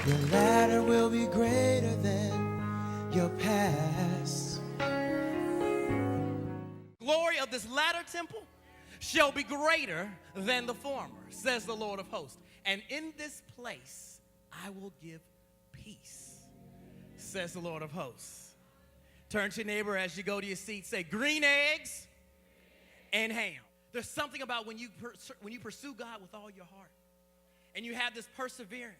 Your latter will be greater than your past. Glory of this latter temple shall be greater than the former, says the Lord of hosts. And in this place I will give peace, says the Lord of hosts. Turn to your neighbor as you go to your seat. Say, green eggs and ham. There's something about when you pursue God with all your heart, and you have this perseverance,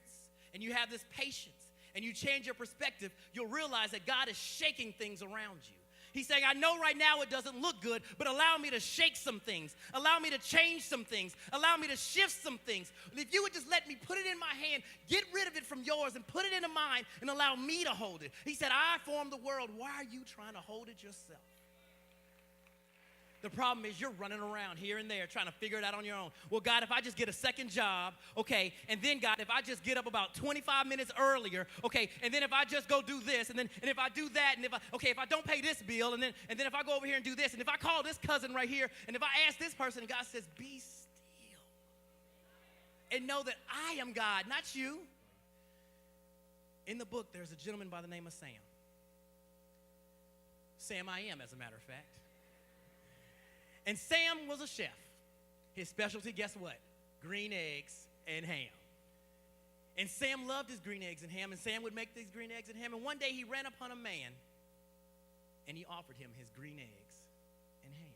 and you have this patience, and you change your perspective, you'll realize that God is shaking things around you. He's saying, I know right now it doesn't look good, but allow me to shake some things. Allow me to change some things. Allow me to shift some things. And if you would just let me put it in my hand, get rid of it from yours and put it into mine and allow me to hold it. He said, I formed the world. Why are you trying to hold it yourself? The problem is you're running around here and there trying to figure it out on your own. Well, God, if I just get a second job, okay, and then, God, if I just get up about 25 minutes earlier, okay, and then if I just go do this, and if I do that, and if I don't pay this bill, and then if I go over here and do this, and if I call this cousin right here, and if I ask this person, and God says, be still and know that I am God, not you. In the book, there's a gentleman by the name of Sam. Sam I am, as a matter of fact. And Sam was a chef. His specialty, guess what? Green eggs and ham. And Sam loved his green eggs and ham, and Sam would make these green eggs and ham. And one day he ran upon a man, and he offered him his green eggs and ham.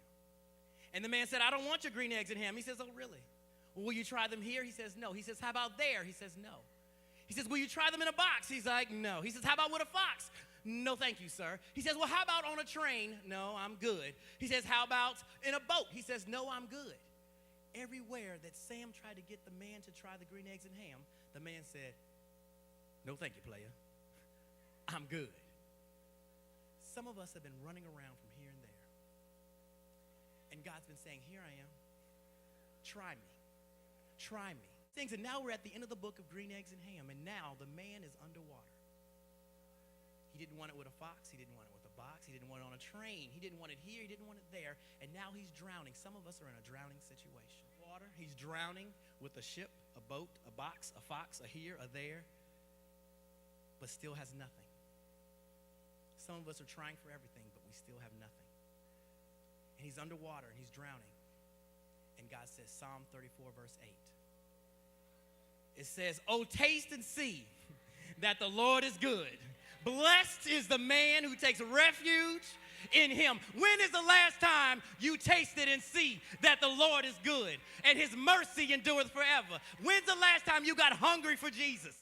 And the man said, I don't want your green eggs and ham. He says, oh, really? Well, will you try them here? He says, no. He says, how about there? He says, no. He says, will you try them in a box? He's like, no. He says, how about with a fox? No, thank you, sir. He says, well, how about on a train? No, I'm good. He says, how about in a boat? He says, no, I'm good. Everywhere that Sam tried to get the man to try the green eggs and ham, the man said, no, thank you, player. I'm good. Some of us have been running around from here and there. And God's been saying, here I am. Try me. Try me. Things, and now we're at the end of the book of green eggs and ham, and now the man is underwater. He didn't want it with a fox. He didn't want it with a box. He didn't want it on a train. He didn't want it here. He didn't want it there. And now he's drowning. Some of us are in a drowning situation. Water, he's drowning with a ship, a boat, a box, a fox, a here, a there, but still has nothing. Some of us are trying for everything, but we still have nothing. And he's underwater and he's drowning. And God says, Psalm 34, verse 8. It says, oh, taste and see that the Lord is good. Blessed is the man who takes refuge in him. When is the last time you tasted and see that the Lord is good and his mercy endureth forever? When's the last time you got hungry for Jesus?